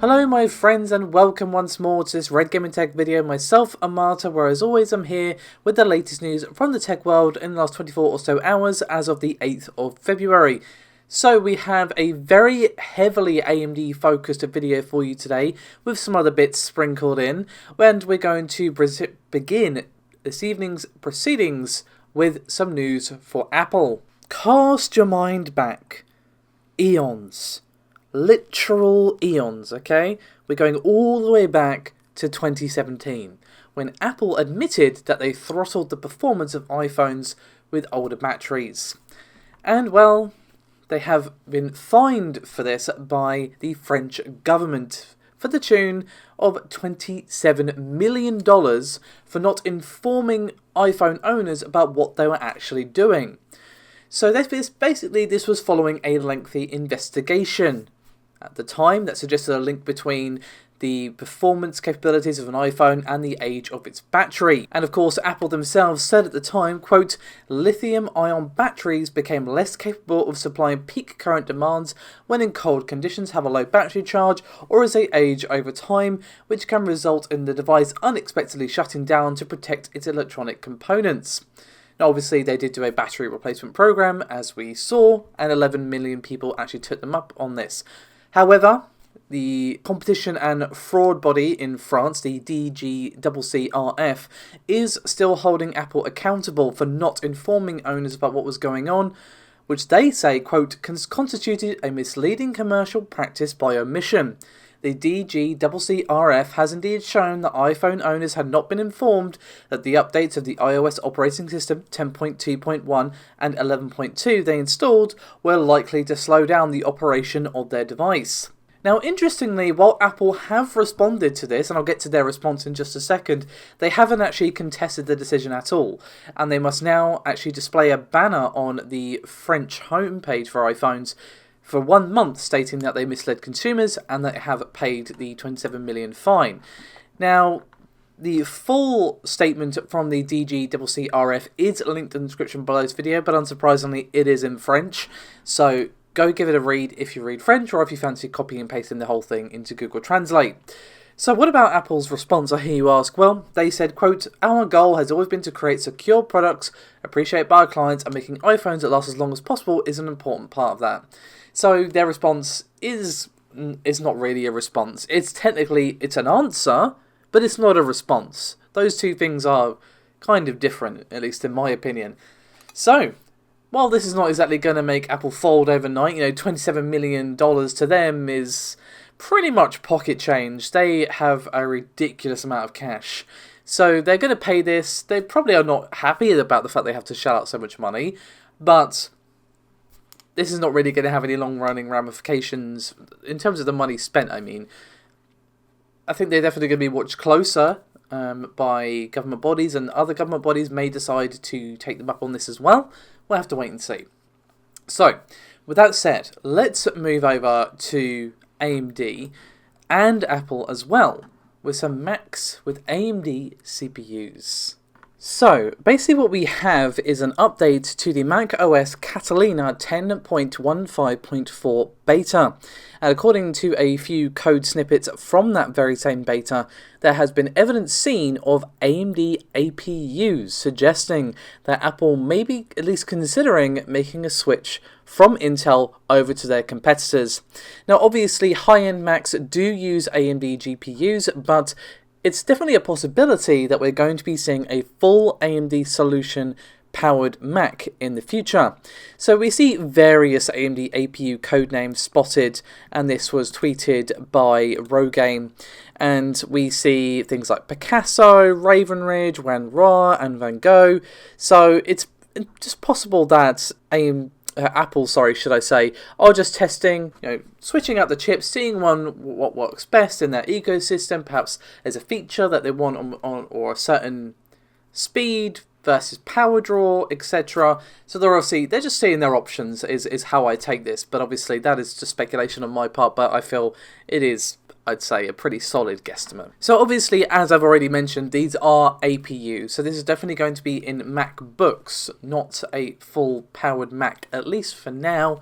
Hello my friends and welcome once more to this Red Gaming Tech video. Myself, Amata, where as always I'm here with the latest news from the tech world in the last 24 or so hours as of the 8th of February. So we have a very heavily AMD focused video for you today with some other bits sprinkled in, and we're going to begin this evening's proceedings with some news for Apple. Cast your mind back eons. Literal eons, okay? We're going all the way back to 2017, when Apple admitted that they throttled the performance of iPhones with older batteries. And, well, they have been fined for this by the French government for the tune of $27 million for not informing iPhone owners about what they were actually doing. So this was following a lengthy investigation. At the time, that suggested a link between the performance capabilities of an iPhone and the age of its battery. And of course, Apple themselves said at the time, quote, lithium-ion batteries became less capable of supplying peak current demands when in cold conditions, have a low battery charge, or as they age over time, which can result in the device unexpectedly shutting down to protect its electronic components. Now, obviously, they did do a battery replacement program, as we saw, and 11 million people actually took them up on this. However, the competition and fraud body in France, the DGCCRF, is still holding Apple accountable for not informing owners about what was going on, which they say, quote, constituted a misleading commercial practice by omission. The DGCCRF has indeed shown that iPhone owners had not been informed that the updates of the iOS operating system 10.2.1 and 11.2 they installed were likely to slow down the operation of their device. Now, interestingly, while Apple have responded to this, and I'll get to their response in just a second, they haven't actually contested the decision at all, and they must now actually display a banner on the French homepage for iPhones for 1 month stating that they misled consumers and that they have paid the $27 million fine. Now, the full statement from the DGCCRF is linked in the description below this video, but unsurprisingly it is in French, so go give it a read if you read French or if you fancy copying and pasting the whole thing into Google Translate. So what about Apple's response, I hear you ask? Well, they said, quote, our goal has always been to create secure products appreciated by our clients, and making iPhones that last as long as possible is an important part of that. So their response is not really a response. It's an answer, but it's not a response. Those two things are kind of different, at least in my opinion. So, while this is not exactly going to make Apple fold overnight, $27 million to them is pretty much pocket change. They have a ridiculous amount of cash. So they're going to pay this. They probably are not happy about the fact they have to shell out so much money, but this is not really going to have any long-running ramifications in terms of the money spent, I mean. I think they're definitely going to be watched closer by government bodies, and other government bodies may decide to take them up on this as well. We'll have to wait and see. So, with that said, let's move over to AMD and Apple as well, with some Macs with AMD CPUs. So, basically what we have is an update to the macOS Catalina 10.15.4 beta. And according to a few code snippets from that very same beta, there has been evidence seen of AMD APUs, suggesting that Apple may be at least considering making a switch from Intel over to their competitors. Now, obviously, high-end Macs do use AMD GPUs, but it's definitely a possibility that we're going to be seeing a full AMD solution powered Mac in the future. So we see various AMD APU codenames spotted, and this was tweeted by Gogh, and we see things like Picasso, Raven Ridge, Renoir, and Van Gogh. So it's just possible that Apple, are just testing, switching out the chips, seeing what works best in their ecosystem. Perhaps there's a feature that they want on or a certain speed versus power draw, etc. So they're just seeing their options is how I take this. But obviously that is just speculation on my part, but I feel it is, I'd say, a pretty solid guesstimate. So obviously, as I've already mentioned, these are APUs. So this is definitely going to be in MacBooks, not a full powered Mac, at least for now.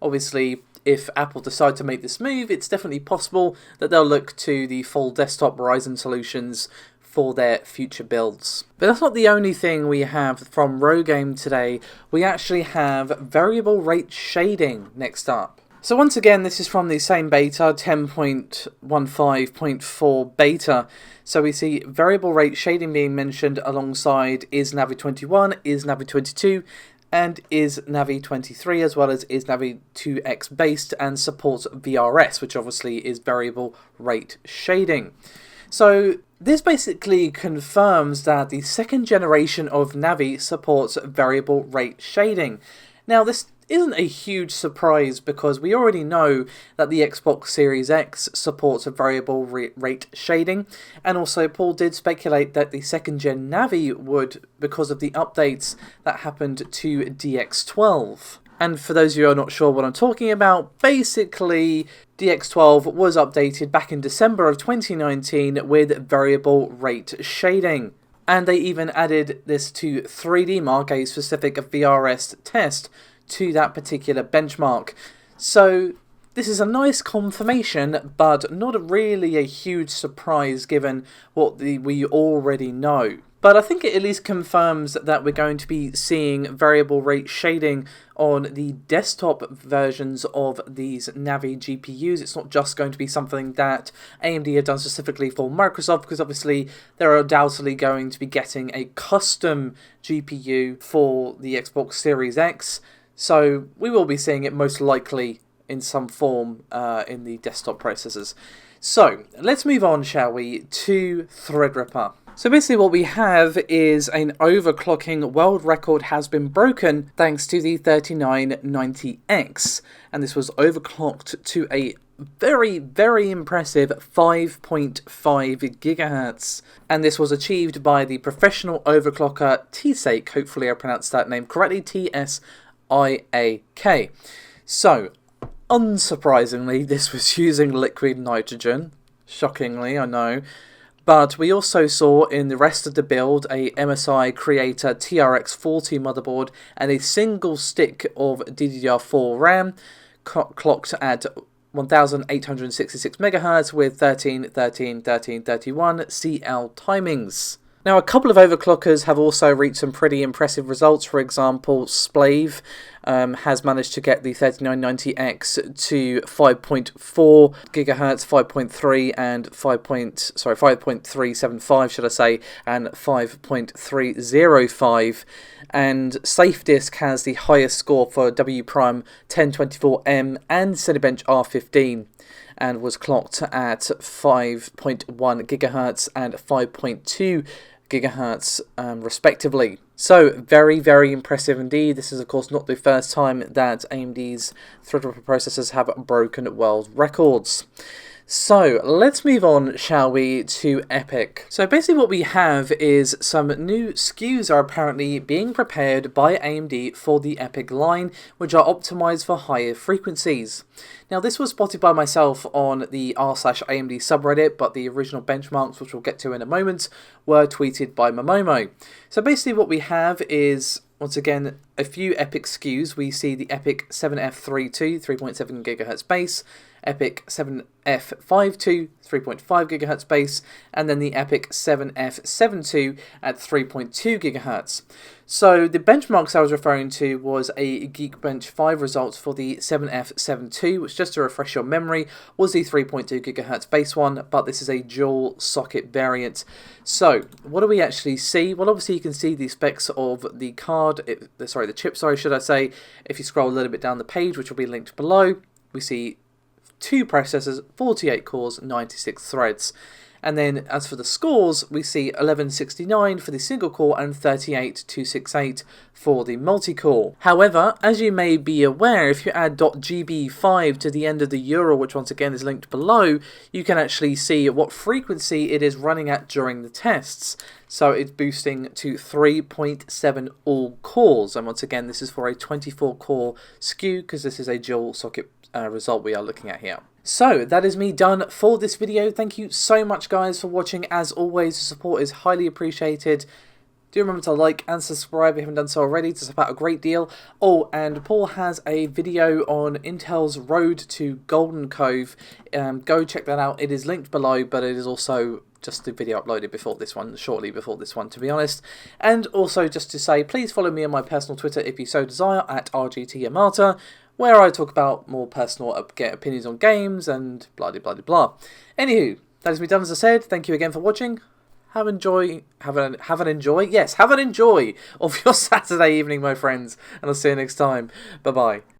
Obviously, if Apple decide to make this move, it's definitely possible that they'll look to the full desktop Ryzen solutions for their future builds. But that's not the only thing we have from Rogaine today. We actually have variable rate shading next up. So once again, this is from the same beta, 10.15.4 beta. So we see variable rate shading being mentioned alongside is Navi 21, is Navi 22, and is Navi 23, as well as is Navi 2X based and supports VRS, which obviously is variable rate shading. So this basically confirms that the second generation of Navi supports variable rate shading. Now this isn't a huge surprise because we already know that the Xbox Series X supports a variable rate shading, and also Paul did speculate that the second gen Navi would because of the updates that happened to DX12. And for those of you who are not sure what I'm talking about, basically DX12 was updated back in December of 2019 with variable rate shading. And they even added this to 3D Mark, a specific VRS test, to that particular benchmark. So this is a nice confirmation, but not really a huge surprise given what we already know. But I think it at least confirms that we're going to be seeing variable rate shading on the desktop versions of these Navi GPUs. It's not just going to be something that AMD have done specifically for Microsoft, because obviously they're undoubtedly going to be getting a custom GPU for the Xbox Series X. So we will be seeing it most likely in some form in the desktop processors. So let's move on, shall we, to Threadripper. So basically what we have is an overclocking world record has been broken thanks to the 3990X, and this was overclocked to a very, very impressive 5.5 gigahertz, and this was achieved by the professional overclocker TSIAK, hopefully I pronounced that name correctly, TSIAK. So, unsurprisingly, this was using liquid nitrogen, shockingly, I know. But we also saw in the rest of the build a MSI Creator TRX40 motherboard and a single stick of DDR4 RAM clocked at 1866 MHz with 13-13-13-31 CL timings. Now, a couple of overclockers have also reached some pretty impressive results. For example, Splave has managed to get the 3990X to 5.4 gigahertz, 5.3 and 5.375, should I say, and 5.305. And SafeDisk has the highest score for W Prime 1024M and Cinebench R15, and was clocked at 5.1 gigahertz and 5.2 gigahertz respectively. So very, very impressive indeed. This is of course not the first time that AMD's Threadripper processors have broken world records. So let's move on, shall we, to EPYC. So basically what we have is some new SKUs are apparently being prepared by AMD for the EPYC line, which are optimized for higher frequencies. Now this was spotted by myself on the r/AMD subreddit, but the original benchmarks, which we'll get to in a moment, were tweeted by Momomo. So basically what we have is, once again, a few EPYC SKUs. We see the EPYC 7F32 3.7 GHz base, EPYC 7F52 3.5 GHz base, and then the EPYC 7F72 at 3.2 GHz. So the benchmarks I was referring to was a Geekbench 5 results for the 7F72, which, just to refresh your memory, was the 3.2 GHz base one, but this is a dual socket variant. So what do we actually see? Well, obviously you can see the specs of the card, the chip, should I say. If you scroll a little bit down the page, which will be linked below, we see 2 processors, 48 cores, 96 threads. And then as for the scores, we see 1169 for the single core and 38268 for the multi-core. However, as you may be aware, if you add .gb5 to the end of the URL, which once again is linked below, you can actually see what frequency it is running at during the tests. So it's boosting to 3.7 all cores. And once again, this is for a 24 core SKU because this is a dual socket result we are looking at here. So that is me done for this video. Thank you so much guys for watching. As always, the support is highly appreciated. Do remember to like and subscribe if you haven't done so already to support a great deal. Oh, and Paul has a video on Intel's road to Golden Cove. Go check that out. It is linked below, but it is also just the video uploaded before this one, shortly before this one, to be honest. And also just to say, please follow me on my personal Twitter if you so desire, at RGTAmarta, where I talk about more personal opinions on games and blah blah blah blah. Anywho, that is me done. As I said, thank you again for watching. Have an enjoy of your Saturday evening, my friends, and I'll see you next time. Bye bye.